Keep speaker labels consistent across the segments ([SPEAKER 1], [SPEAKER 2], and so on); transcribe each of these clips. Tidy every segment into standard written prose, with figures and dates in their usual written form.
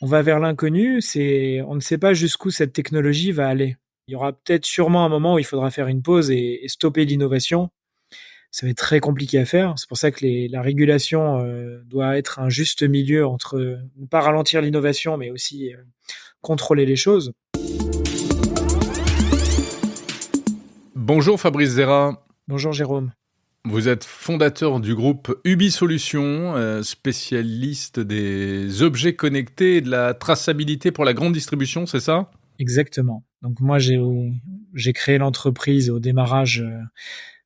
[SPEAKER 1] On va vers l'inconnu, on ne sait pas jusqu'où cette technologie va aller. Il y aura peut-être sûrement un moment où il faudra faire une pause et stopper l'innovation. Ça va être très compliqué à faire. C'est pour ça que la régulation doit être un juste milieu entre ne pas ralentir l'innovation, mais aussi contrôler les choses.
[SPEAKER 2] Bonjour Fabrice Zera.
[SPEAKER 1] Bonjour Jérôme.
[SPEAKER 2] Vous êtes fondateur du groupe Ubi Solutions, spécialiste des objets connectés et de la traçabilité pour la grande distribution, c'est ça?
[SPEAKER 1] Exactement. Donc moi, j'ai créé l'entreprise au démarrage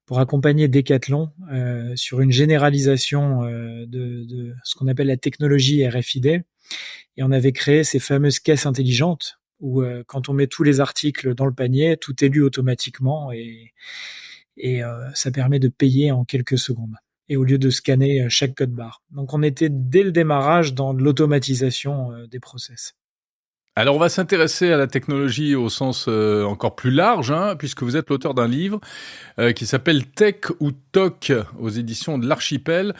[SPEAKER 1] pour accompagner Decathlon sur une généralisation de ce qu'on appelle la technologie RFID. Et on avait créé ces fameuses caisses intelligentes où quand on met tous les articles dans le panier, tout est lu automatiquement et ça permet de payer en quelques secondes. Et au lieu de scanner chaque code barre. Donc on était dès le démarrage dans de l'automatisation des process.
[SPEAKER 2] Alors on va s'intéresser à la technologie au sens encore plus large, puisque vous êtes l'auteur d'un livre qui s'appelle Tech ou Toc aux éditions de l'Archipel.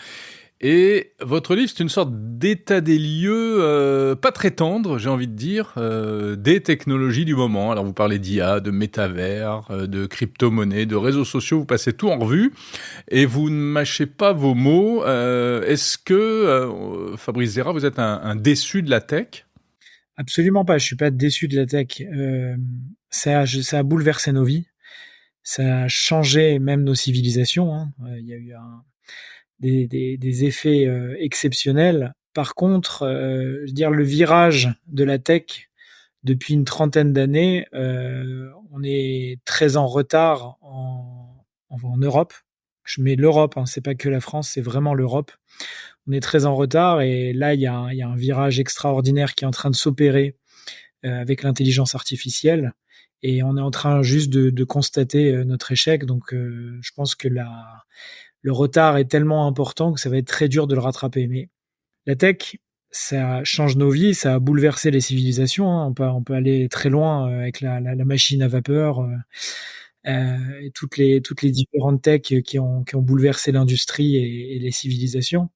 [SPEAKER 2] Et votre livre, c'est une sorte d'état des lieux, pas très tendre, j'ai envie de dire, des technologies du moment. Alors vous parlez d'IA, de métavers, de crypto-monnaie, de réseaux sociaux, vous passez tout en revue et vous ne mâchez pas vos mots. Est-ce que, Fabrice Zera, vous êtes un déçu de la tech?
[SPEAKER 1] Absolument pas, je suis pas déçu de la tech. Ça a bouleversé nos vies, ça a changé même nos civilisations. Il y a eu des effets exceptionnels. Par contre, je veux dire, le virage de la tech depuis une trentaine d'années, on est très en retard en Europe. Je mets l'Europe, c'est pas que la France, c'est vraiment l'Europe. On est très en retard et là, il y a un virage extraordinaire qui est en train de s'opérer avec l'intelligence artificielle et on est en train juste de constater notre échec. Donc, je pense que le retard est tellement important que ça va être très dur de le rattraper. Mais la tech, ça change nos vies, ça a bouleversé les civilisations. On peut aller très loin avec la machine à vapeur et toutes les différentes techs qui ont bouleversé l'industrie et les civilisations.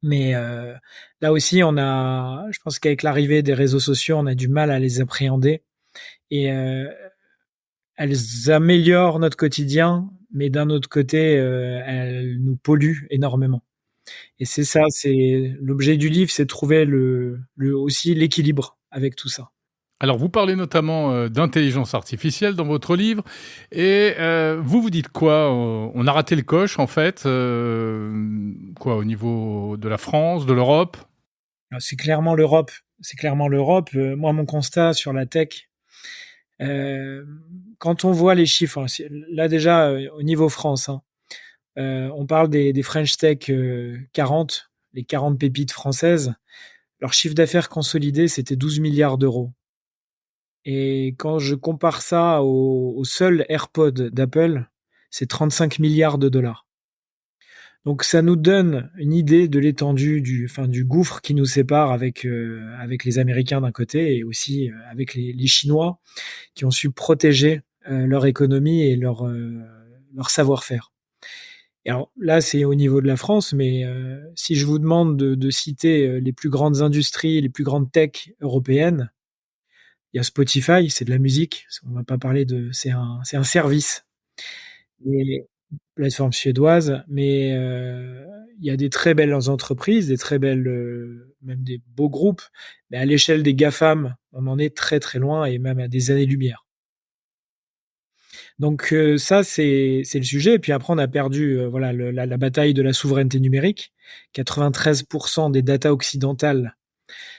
[SPEAKER 1] Mais là aussi, je pense qu'avec l'arrivée des réseaux sociaux, on a du mal à les appréhender et elles améliorent notre quotidien, mais d'un autre côté, elles nous polluent énormément. Et c'est ça, c'est l'objet du livre, c'est de trouver aussi l'équilibre avec tout ça.
[SPEAKER 2] Alors, vous parlez notamment d'intelligence artificielle dans votre livre, et vous dites quoi? On a raté le coche, en fait, quoi, au niveau de la France, de l'Europe?
[SPEAKER 1] Alors, c'est clairement l'Europe. C'est clairement l'Europe. Moi, mon constat sur la tech, quand on voit les chiffres, là déjà au niveau France, on parle des French Tech 40, les 40 pépites françaises. Leur chiffre d'affaires consolidé, c'était 12 milliards d'euros. Et quand je compare ça au seul AirPod d'Apple, c'est 35 milliards de dollars. Donc ça nous donne une idée de l'étendue du gouffre qui nous sépare avec les Américains d'un côté et aussi avec les Chinois qui ont su protéger leur économie et leur savoir-faire. Et alors là, c'est au niveau de la France, mais si je vous demande de citer les plus grandes industries, les plus grandes tech européennes, il y a Spotify, c'est de la musique. On va pas parler c'est un service. Et plateforme suédoise, mais il y a des très belles entreprises, des très belles, même des beaux groupes. Mais à l'échelle des GAFAM, on en est très très loin et même à des années-lumière. Donc ça, c'est le sujet. Et puis après, on a perdu voilà la bataille de la souveraineté numérique. 93% des data occidentales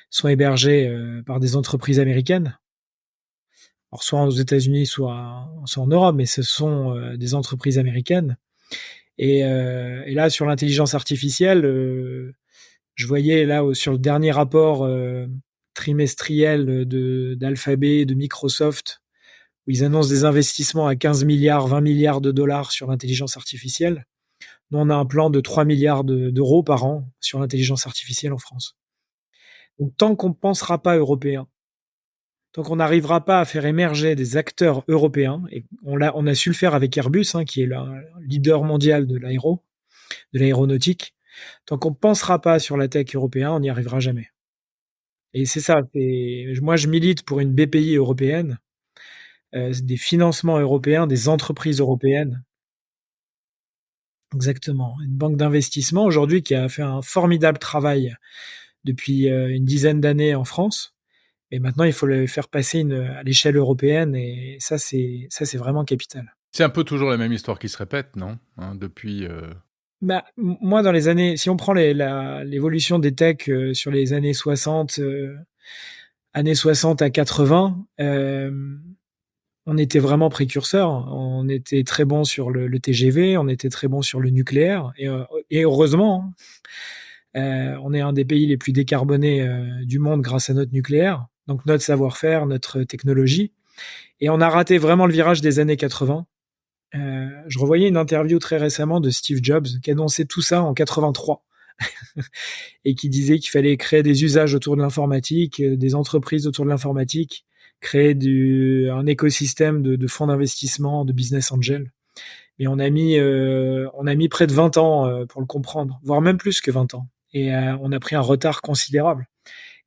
[SPEAKER 1] sont hébergées par des entreprises américaines. Alors soit aux États-Unis, soit en Europe, mais ce sont des entreprises américaines. Et là, sur l'intelligence artificielle, je voyais là sur le dernier rapport trimestriel d'Alphabet, de Microsoft, où ils annoncent des investissements à 15 milliards, 20 milliards de dollars sur l'intelligence artificielle. Nous, on a un plan de 3 milliards d'euros par an sur l'intelligence artificielle en France. Donc, tant qu'on ne pensera pas européen, tant qu'on n'arrivera pas à faire émerger des acteurs européens, et on a su le faire avec Airbus, qui est le leader mondial de l'aéronautique, tant qu'on ne pensera pas sur la tech européenne, on n'y arrivera jamais. Et c'est ça, moi je milite pour une BPI européenne, des financements européens, des entreprises européennes. Exactement, une banque d'investissement aujourd'hui qui a fait un formidable travail depuis, une dizaine d'années en France et maintenant il faut le faire passer à l'échelle européenne et ça c'est vraiment capital.
[SPEAKER 2] C'est un peu toujours la même histoire qui se répète, non? Hein, depuis,
[SPEAKER 1] Bah, moi dans les années si on prend l'évolution des techs, sur les années 60, années 60 à 80, on était vraiment précurseurs. On était très bon sur le TGV, on était très bon sur le nucléaire et heureusement, hein. On est un des pays les plus décarbonés, du monde grâce à notre nucléaire, donc notre savoir-faire, notre technologie et on a raté vraiment le virage des années 80. Je revoyais une interview très récemment de Steve Jobs qui annonçait tout ça en 83 et qui disait qu'il fallait créer des usages autour de l'informatique, des entreprises autour de l'informatique, créer un écosystème de fonds d'investissement, de business angel. Et on a mis près de 20 ans pour le comprendre, voire même plus que 20 ans. Et on a pris un retard considérable.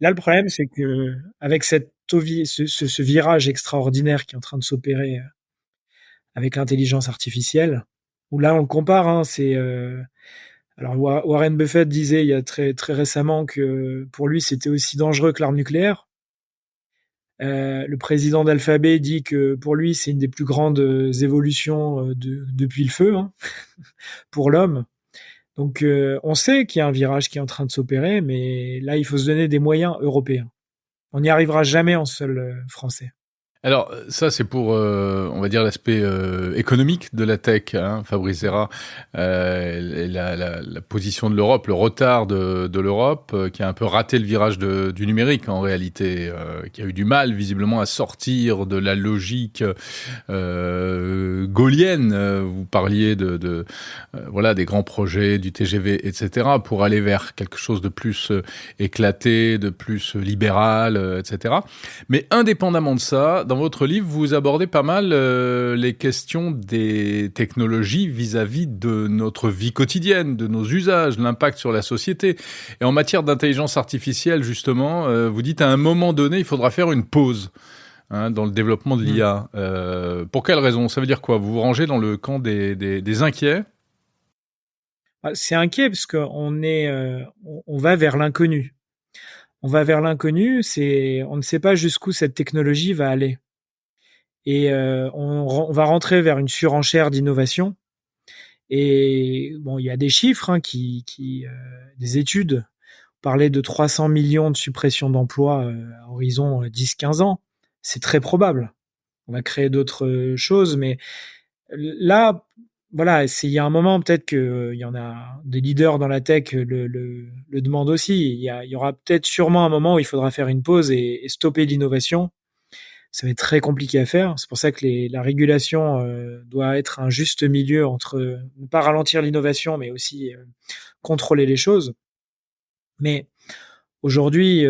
[SPEAKER 1] Là, le problème, c'est que avec ce virage extraordinaire qui est en train de s'opérer avec l'intelligence artificielle, où là, on le compare, hein, alors Warren Buffett disait il y a très, très récemment que pour lui, c'était aussi dangereux que l'arme nucléaire. Le président d'Alphabet dit que pour lui, c'est une des plus grandes évolutions depuis le feu, hein, pour l'homme. Donc on sait qu'il y a un virage qui est en train de s'opérer, mais là, il faut se donner des moyens européens. On n'y arrivera jamais en seul français.
[SPEAKER 2] Alors ça, c'est pour, on va dire l'aspect, économique de la tech, hein, Fabrice Zera. La position de l'Europe, le retard de l'Europe, qui a un peu raté le virage du numérique en réalité, qui a eu du mal visiblement à sortir de la logique, gaullienne. Vous parliez voilà, des grands projets, du TGV, etc., pour aller vers quelque chose de plus, éclaté, de plus libéral, etc. Mais indépendamment de ça, dans votre livre, vous abordez pas mal les questions des technologies vis-à-vis de notre vie quotidienne, de nos usages, l'impact sur la société. Et en matière d'intelligence artificielle, justement, vous dites à un moment donné, il faudra faire une pause, hein, dans le développement de l'IA. Pour quelle raison? Ça veut dire quoi? Vous vous rangez dans le camp des inquiets?
[SPEAKER 1] C'est inquiet parce on va vers l'inconnu. On va vers l'inconnu, on ne sait pas jusqu'où cette technologie va aller. Et on va rentrer vers une surenchère d'innovation. Et bon, il y a des chiffres hein, des études parlaient de 300 millions de suppressions d'emplois à horizon 10-15 ans. C'est très probable. On va créer d'autres choses, mais là, voilà, il y a un moment peut-être que il y en a des leaders dans la tech le demandent aussi. Il y aura peut-être sûrement un moment où il faudra faire une pause et stopper l'innovation. Ça va être très compliqué à faire. C'est pour ça que la régulation doit être un juste milieu entre ne pas ralentir l'innovation, mais aussi contrôler les choses. Mais aujourd'hui,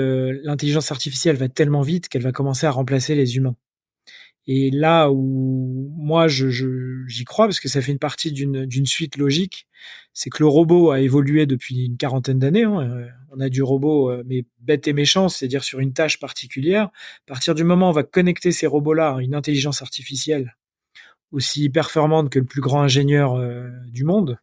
[SPEAKER 1] l'intelligence artificielle va tellement vite qu'elle va commencer à remplacer les humains. Et là où moi j'y crois parce que ça fait une partie d'une suite logique, c'est que le robot a évolué depuis une quarantaine d'années. Hein. On a du robot mais bête et méchant, c'est-à-dire sur une tâche particulière. À partir du moment où on va connecter ces robots-là à une intelligence artificielle aussi performante que le plus grand ingénieur du monde,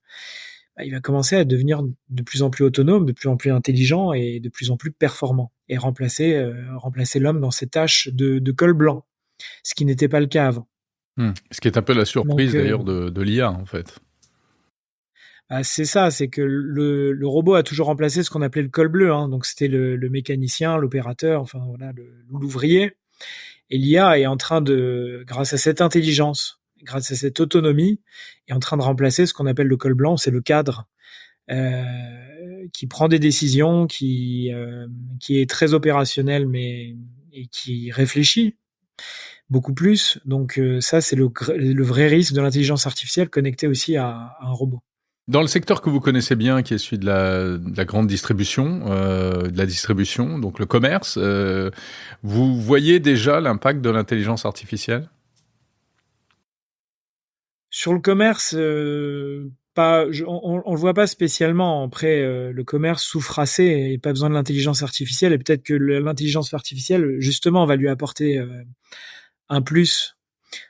[SPEAKER 1] bah, il va commencer à devenir de plus en plus autonome, de plus en plus intelligent et de plus en plus performant et remplacer l'homme dans ses tâches de col blanc, ce qui n'était pas le cas avant.
[SPEAKER 2] Ce qui est un peu la surprise
[SPEAKER 1] Donc,
[SPEAKER 2] d'ailleurs de l'IA, en fait.
[SPEAKER 1] bah, c'est ça, c'est que le robot a toujours remplacé ce qu'on appelait le col bleu, hein. Donc c'était le mécanicien, l'opérateur, enfin voilà, l'ouvrier. Et l'IA est en train grâce à cette intelligence, grâce à cette autonomie, est en train de remplacer ce qu'on appelle le col blanc, c'est le cadre qui prend des décisions, qui est très opérationnel, mais et qui réfléchit beaucoup plus. Donc ça, c'est le vrai risque de l'intelligence artificielle connectée aussi à un robot.
[SPEAKER 2] Dans le secteur que vous connaissez bien, qui est celui de la grande distribution, de la distribution, donc le commerce, vous voyez déjà l'impact de l'intelligence artificielle?
[SPEAKER 1] Sur le commerce, On le voit pas spécialement. Après, le commerce souffre assez et pas besoin de l'intelligence artificielle. Et peut-être que l'intelligence artificielle, justement, va lui apporter un plus.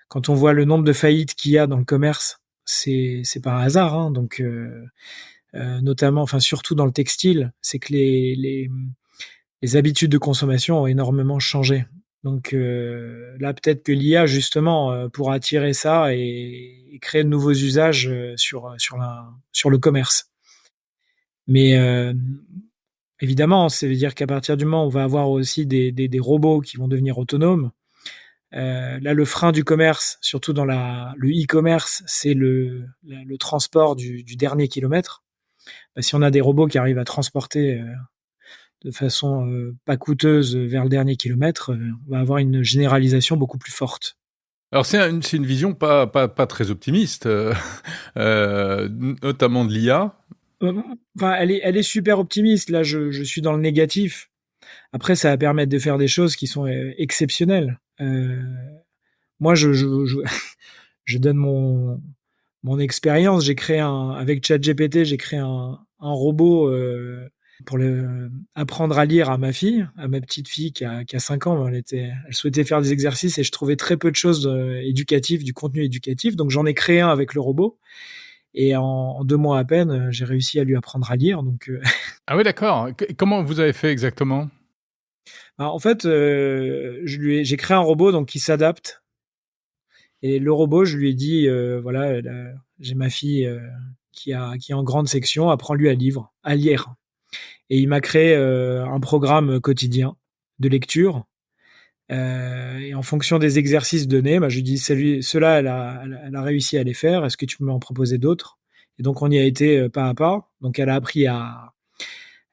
[SPEAKER 1] Quand on voit le nombre de faillites qu'il y a dans le commerce, c'est pas un hasard. Hein. Donc, notamment, enfin surtout dans le textile, c'est que les habitudes de consommation ont énormément changé. Donc là, peut-être que l'IA, justement, pourra attirer ça et créer de nouveaux usages sur le commerce. Mais évidemment, ça veut dire qu'à partir du moment où on va avoir aussi des robots qui vont devenir autonomes, là, le frein du commerce, surtout dans le e-commerce, c'est le transport du dernier kilomètre. Bah, si on a des robots qui arrivent à transporter de façon pas coûteuse vers le dernier kilomètre, on va avoir une généralisation beaucoup plus forte.
[SPEAKER 2] Alors c'est une vision pas très optimiste, notamment de l'IA.
[SPEAKER 1] Enfin, elle est super optimiste. Là, je suis dans le négatif. Après, ça va permettre de faire des choses qui sont exceptionnelles. Moi, je donne mon expérience. J'ai créé avec ChatGPT, j'ai créé un robot pour apprendre à lire à ma fille, à ma petite fille qui a 5 ans. Elle souhaitait faire des exercices et je trouvais très peu de choses éducatives, du contenu éducatif. Donc j'en ai créé un avec le robot. Et en 2 mois à peine, j'ai réussi à lui apprendre à lire. Donc,
[SPEAKER 2] Ah oui, d'accord. Comment vous avez fait exactement?
[SPEAKER 1] en fait, j'ai créé un robot donc qui s'adapte. Et le robot, je lui ai dit, voilà, j'ai ma fille qui est en grande section, apprends-lui à lire. Et il m'a créé un programme quotidien de lecture. Et en fonction des exercices donnés, bah, je lui dis, ceux-là, elle a réussi à les faire. Est-ce que tu peux m'en proposer d'autres? Et donc, on y a été pas à pas. Donc, elle a appris à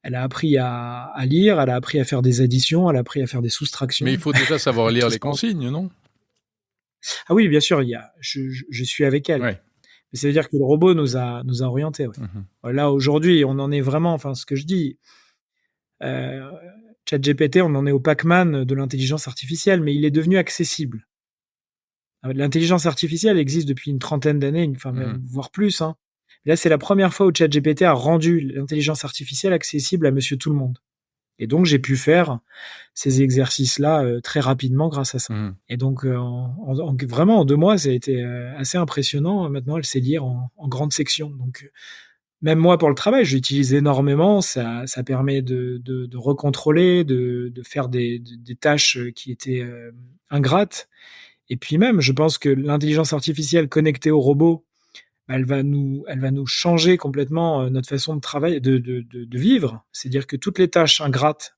[SPEAKER 1] lire, elle a appris à faire des additions, elle a appris à faire des soustractions.
[SPEAKER 2] Mais il faut déjà savoir lire les consignes, non?
[SPEAKER 1] Ah oui, bien sûr, je suis avec elle.
[SPEAKER 2] Ouais.
[SPEAKER 1] Mais ça veut dire que le robot nous a orientés. Ouais. Là, aujourd'hui, on en est vraiment, enfin, ce que je dis, ChatGPT, on en est au Pac-Man de l'intelligence artificielle, mais il est devenu accessible. L'intelligence artificielle existe depuis une trentaine d'années, enfin, même, voire plus. Hein. Là, c'est la première fois où ChatGPT a rendu l'intelligence artificielle accessible à monsieur tout le monde. Et donc, j'ai pu faire ces exercices-là très rapidement grâce à ça. Et donc, vraiment, en 2 mois, ça a été assez impressionnant. Maintenant, elle sait lire en grande section. Donc, même moi, pour le travail, je l'utilise énormément. Ça permet de recontrôler, de faire des tâches qui étaient ingrates. Et puis même, je pense que l'intelligence artificielle connectée au robot, elle va nous changer complètement notre façon de travailler, de vivre. C'est-à-dire que toutes les tâches ingrates,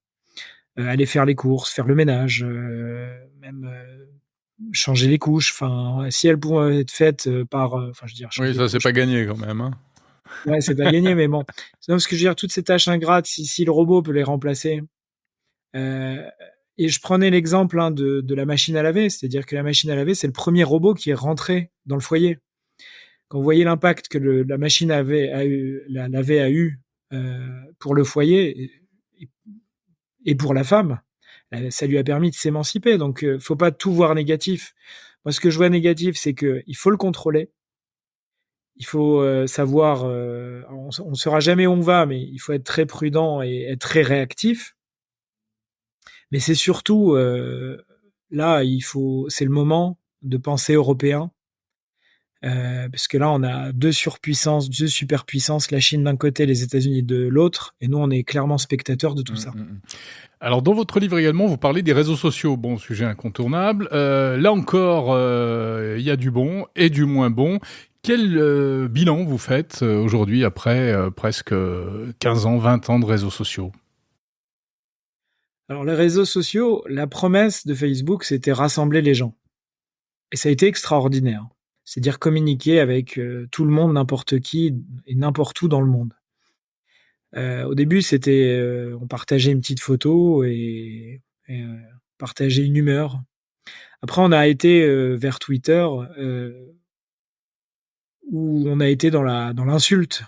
[SPEAKER 1] aller faire les courses, faire le ménage, même changer les couches. Enfin, si elles pouvaient être faites par, enfin, je veux dire,
[SPEAKER 2] oui, ça c'est pas gagné quand même. Hein.
[SPEAKER 1] Ouais, c'est pas gagné, mais bon. Non, ce que je veux dire, toutes ces tâches ingrates, si le robot peut les remplacer. Et je prenais l'exemple de la machine à laver, c'est-à-dire que la machine à laver, c'est le premier robot qui est rentré dans le foyer. Quand vous voyez l'impact que la machine à laver a eu pour le foyer et pour la femme, ça lui a permis de s'émanciper. Donc, faut pas tout voir négatif. Moi, ce que je vois négatif, c'est que il faut le contrôler. Il faut savoir, on saura jamais où on va, mais il faut être très prudent et être très réactif. Mais c'est surtout là, c'est le moment de penser européen. Parce que là, on a 2 surpuissances, 2 superpuissances, la Chine d'un côté, les États-Unis de l'autre, et nous, on est clairement spectateurs de tout ça.
[SPEAKER 2] Alors, dans votre livre également, vous parlez des réseaux sociaux. Bon, sujet incontournable. Là encore, il y a du bon et du moins bon. Quel bilan vous faites aujourd'hui après presque 15 ans, 20 ans de réseaux sociaux?
[SPEAKER 1] Alors, les réseaux sociaux, la promesse de Facebook, c'était rassembler les gens. Et ça a été extraordinaire. C'est-à-dire communiquer avec tout le monde, n'importe qui et n'importe où dans le monde. Au début, c'était on partageait une petite photo et partageait une humeur. Après, on a été vers Twitter où on a été dans l'insulte.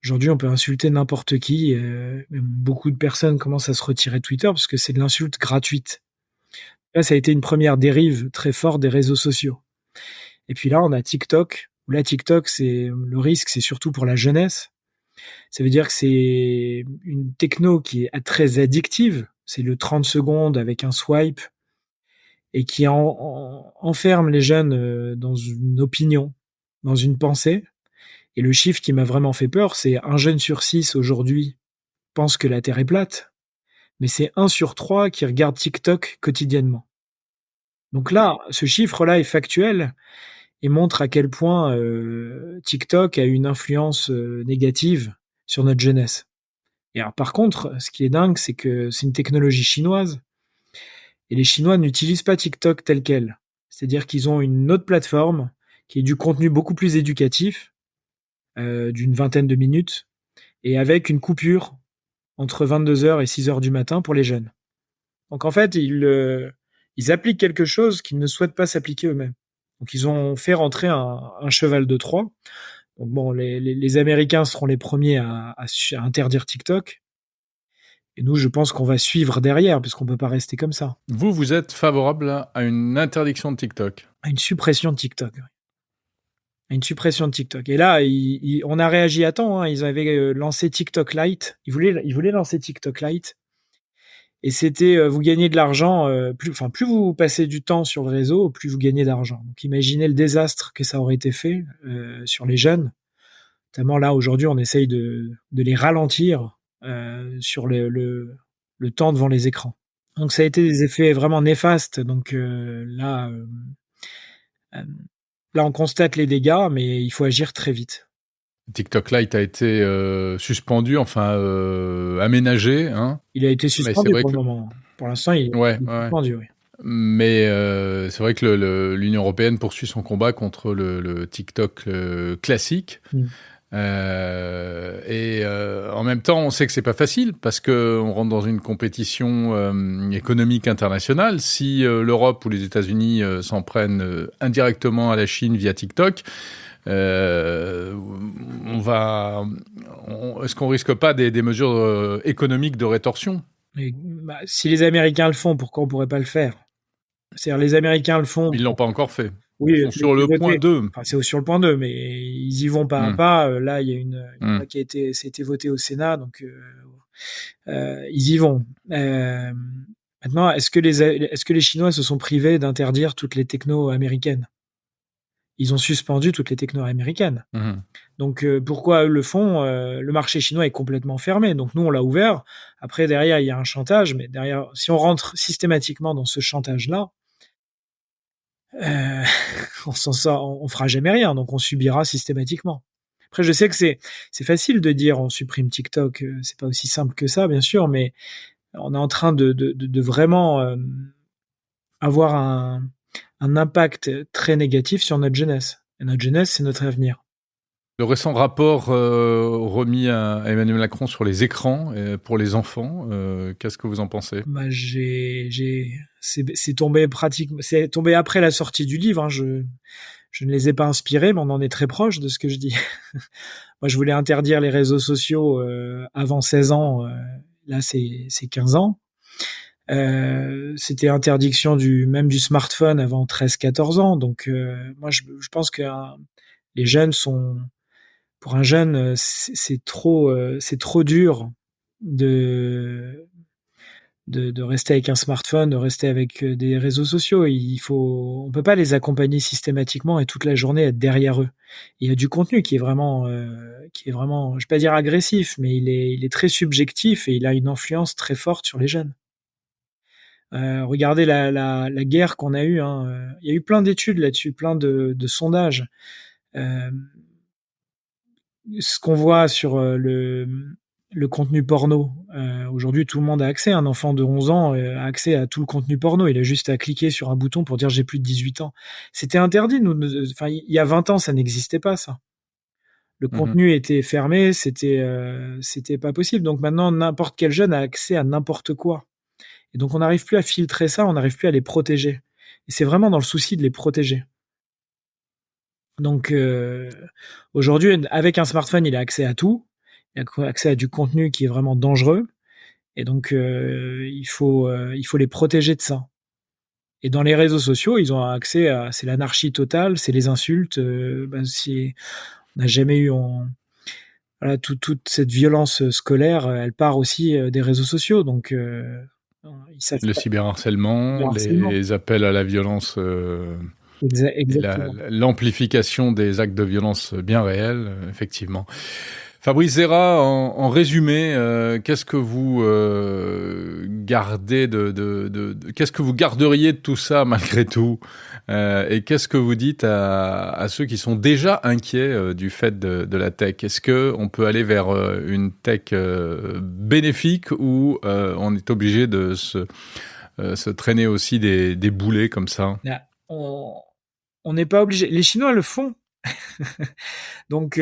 [SPEAKER 1] Aujourd'hui, on peut insulter n'importe qui. Même beaucoup de personnes commencent à se retirer de Twitter parce que c'est de l'insulte gratuite. Là, ça a été une première dérive très forte des réseaux sociaux. Et puis là, on a TikTok, où là, TikTok, le risque, c'est surtout pour la jeunesse. Ça veut dire que c'est une techno qui est très addictive. C'est le 30 secondes avec un swipe et qui enferme les jeunes dans une opinion, dans une pensée. Et le chiffre qui m'a vraiment fait peur, c'est 1 jeune sur 6 aujourd'hui pense que la Terre est plate, mais c'est 1 sur 3 qui regarde TikTok quotidiennement. Donc là, ce chiffre-là est factuel et montre à quel point TikTok a une influence négative sur notre jeunesse. Et alors, par contre, ce qui est dingue, c'est que c'est une technologie chinoise et les Chinois n'utilisent pas TikTok tel quel. C'est-à-dire qu'ils ont une autre plateforme qui est du contenu beaucoup plus éducatif, d'une vingtaine de minutes, et avec une coupure entre 22h et 6h du matin pour les jeunes. Donc en fait, ils appliquent quelque chose qu'ils ne souhaitent pas s'appliquer eux-mêmes. Donc ils ont fait rentrer un cheval de Troie. Donc bon, les Américains seront les premiers à interdire TikTok. Et nous, je pense qu'on va suivre derrière, parce qu'on peut pas rester comme ça.
[SPEAKER 2] Vous êtes favorable à une interdiction de TikTok?
[SPEAKER 1] À une suppression de TikTok. À une suppression de TikTok. Et là, on a réagi à temps. Hein. Ils avaient lancé TikTok Lite. Ils voulaient lancer TikTok Lite. Et c'était, vous gagnez de l'argent, plus vous passez du temps sur le réseau, plus vous gagnez d'argent. Donc imaginez le désastre que ça aurait été fait sur les jeunes. Notamment là, aujourd'hui, on essaye de les ralentir sur le temps devant les écrans. Donc ça a été des effets vraiment néfastes. Donc là, on constate les dégâts, mais il faut agir très vite.
[SPEAKER 2] TikTok Lite a été suspendu, enfin aménagé. Hein.
[SPEAKER 1] Il a été suspendu pour le moment. Pour l'instant, il est suspendu, oui.
[SPEAKER 2] Mais c'est vrai que l'Union européenne poursuit son combat contre le TikTok classique. Et en même temps, on sait que c'est pas facile parce qu'on rentre dans une compétition économique internationale. Si l'Europe ou les États-Unis s'en prennent indirectement à la Chine via TikTok, est-ce qu'on risque pas des mesures économiques de rétorsion?
[SPEAKER 1] Si les Américains le font, pourquoi on pourrait pas le faire? C'est-à-dire, les Américains le font.
[SPEAKER 2] Ils l'ont pas encore fait.
[SPEAKER 1] Oui,
[SPEAKER 2] ils sont sur le point 2.
[SPEAKER 1] Enfin, c'est sur le point 2, mais ils y vont pas à pas. Là, il y a une loi qui a été votée au Sénat, donc ils y vont. Maintenant, est-ce que les Chinois se sont privés d'interdire toutes les technos américaines? Ils ont suspendu toutes les technos américaines. Donc pourquoi eux le font? Le marché chinois est complètement fermé, donc nous on l'a ouvert. Après derrière il y a un chantage, mais derrière si on rentre systématiquement dans ce chantage-là, on s'en sort, on fera jamais rien, donc on subira systématiquement. Après je sais que c'est facile de dire on supprime TikTok, c'est pas aussi simple que ça bien sûr, mais on est en train de vraiment avoir un impact très négatif sur notre jeunesse. Et notre jeunesse, c'est notre avenir.
[SPEAKER 2] Le récent rapport remis à Emmanuel Macron sur les écrans pour les enfants, qu'est-ce que vous en pensez?
[SPEAKER 1] C'est tombé après la sortie du livre. Hein. Je ne les ai pas inspirés, mais on en est très proche de ce que je dis. Moi, je voulais interdire les réseaux sociaux avant 16 ans. Là, c'est 15 ans. C'était interdiction même du smartphone avant 13-14 ans. Donc, moi, je pense que les jeunes pour un jeune, c'est trop dur de rester avec un smartphone, de rester avec des réseaux sociaux. On peut pas les accompagner systématiquement et toute la journée être derrière eux. Il y a du contenu qui est vraiment, je vais pas dire agressif, mais il est très subjectif et il a une influence très forte sur les jeunes. Regardez la guerre qu'on a eue. Hein. Il y a eu plein d'études là-dessus, plein de sondages. Ce qu'on voit sur le contenu porno, aujourd'hui tout le monde a accès. Un enfant de 11 ans a accès à tout le contenu porno. Il a juste à cliquer sur un bouton pour dire j'ai plus de 18 ans. C'était interdit. Il y a 20 ans, ça n'existait pas, ça. Le contenu était fermé, c'était pas possible. Donc maintenant, n'importe quel jeune a accès à n'importe quoi. Et donc on n'arrive plus à filtrer ça, on n'arrive plus à les protéger. Et c'est vraiment dans le souci de les protéger. Donc aujourd'hui, avec un smartphone, il a accès à tout. Il a accès à du contenu qui est vraiment dangereux. Et donc il faut les protéger de ça. Et dans les réseaux sociaux, ils ont accès à, c'est l'anarchie totale, c'est les insultes. Si on n'a jamais eu, voilà, toute cette violence scolaire, elle part aussi des réseaux sociaux. Donc, ils savent
[SPEAKER 2] Le
[SPEAKER 1] pas. Le
[SPEAKER 2] cyberharcèlement,
[SPEAKER 1] harcèlement.
[SPEAKER 2] les appels à la violence et
[SPEAKER 1] Exactement.
[SPEAKER 2] l'amplification des actes de violence bien réels, effectivement. Fabrice Zera, en résumé, qu'est-ce que vous gardez qu'est-ce que vous garderiez de tout ça malgré tout, et qu'est-ce que vous dites à ceux qui sont déjà inquiets du fait de la tech? Est-ce que on peut aller vers une tech bénéfique ou on est obligé de se traîner aussi des boulets comme ça?
[SPEAKER 1] Là, on n'est pas obligé. Les Chinois le font. Donc,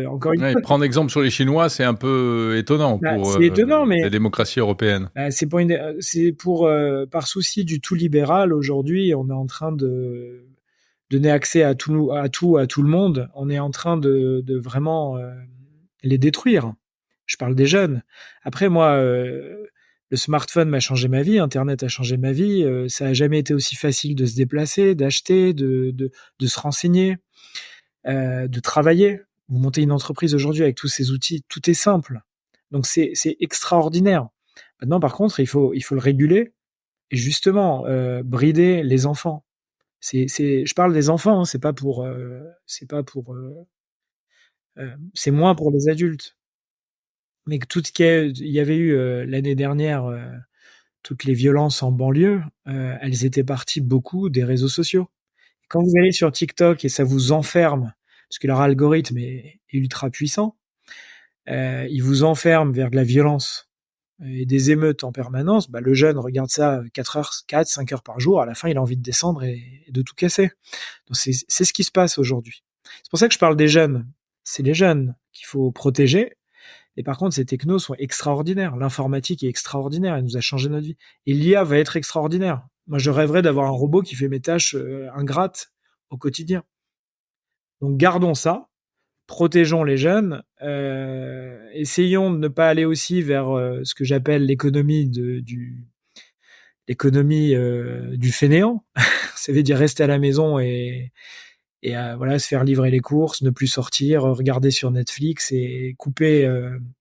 [SPEAKER 1] encore une
[SPEAKER 2] Ouais,
[SPEAKER 1] fois,
[SPEAKER 2] prendre exemple sur les Chinois, c'est un peu étonnant pour
[SPEAKER 1] c'est étonnant, mais
[SPEAKER 2] la démocratie européenne.
[SPEAKER 1] c'est pour par souci du tout libéral. Aujourd'hui, on est en train de donner accès à tout le monde. On est en train de vraiment les détruire. Je parle des jeunes. Après, moi, le smartphone m'a changé ma vie, Internet a changé ma vie. Ça a jamais été aussi facile de se déplacer, d'acheter, de se renseigner, de travailler. Vous montez une entreprise aujourd'hui avec tous ces outils, tout est simple. Donc c'est extraordinaire. Maintenant, par contre, il faut le réguler et justement brider les enfants. Je parle des enfants, hein, c'est moins pour les adultes. Mais que tout ce qui est, il y avait eu l'année dernière toutes les violences en banlieue, elles étaient parties beaucoup des réseaux sociaux. Quand vous allez sur TikTok et ça vous enferme, parce que leur algorithme est ultra puissant, il vous enferme vers de la violence et des émeutes en permanence. Bah, le jeune regarde ça 4, 5 heures par jour. À la fin, il a envie de descendre et de tout casser. Donc c'est ce qui se passe aujourd'hui. C'est pour ça que je parle des jeunes. C'est les jeunes qu'il faut protéger. Et par contre, ces technos sont extraordinaires. L'informatique est extraordinaire. Elle nous a changé notre vie. Et l'IA va être extraordinaire. Moi, je rêverais d'avoir un robot qui fait mes tâches ingrates au quotidien. Donc, gardons ça. Protégeons les jeunes. Essayons de ne pas aller aussi vers ce que j'appelle l'économie du fainéant. Ça veut dire rester à la maison et voilà, se faire livrer les courses, ne plus sortir, regarder sur Netflix et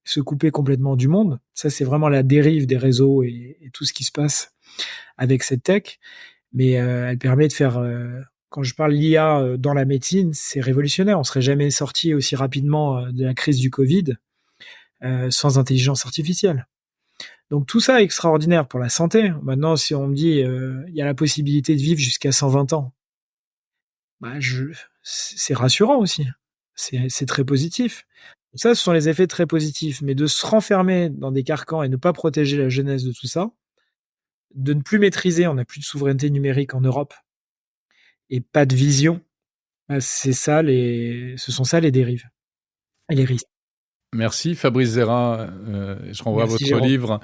[SPEAKER 1] se couper complètement du monde. Ça, c'est vraiment la dérive des réseaux et tout ce qui se passe avec cette tech. Mais elle permet de faire... quand je parle l'IA dans la médecine, c'est révolutionnaire. On serait jamais sorti aussi rapidement de la crise du Covid sans intelligence artificielle. Donc tout ça est extraordinaire pour la santé. Maintenant, si on me dit il y a la possibilité de vivre jusqu'à 120 ans, bah, c'est rassurant aussi. C'est très positif. Ça, ce sont les effets très positifs. Mais de se renfermer dans des carcans et ne pas protéger la jeunesse de tout ça, de ne plus maîtriser, on n'a plus de souveraineté numérique en Europe et pas de vision, bah, ce sont ça les dérives et les risques.
[SPEAKER 2] Merci Fabrice Zera. Je renvoie à
[SPEAKER 1] Merci
[SPEAKER 2] votre
[SPEAKER 1] Jérôme.
[SPEAKER 2] livre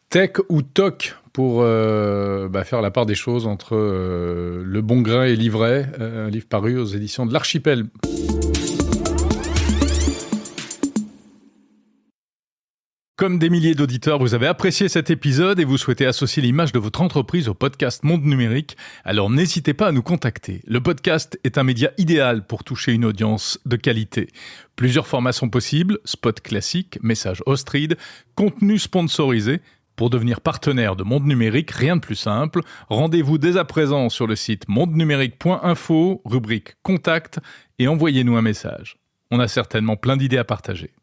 [SPEAKER 2] Tech ou Toc pour faire la part des choses entre le bon grain et l'ivraie, un livre paru aux éditions de l'Archipel. Comme des milliers d'auditeurs, vous avez apprécié cet épisode et vous souhaitez associer l'image de votre entreprise au podcast Monde Numérique, alors n'hésitez pas à nous contacter. Le podcast est un média idéal pour toucher une audience de qualité. Plusieurs formats sont possibles, spot classique, message host-read, contenu sponsorisé. Pour devenir partenaire de Monde Numérique, rien de plus simple. Rendez-vous dès à présent sur le site mondenumérique.info, rubrique Contact, et envoyez-nous un message. On a certainement plein d'idées à partager.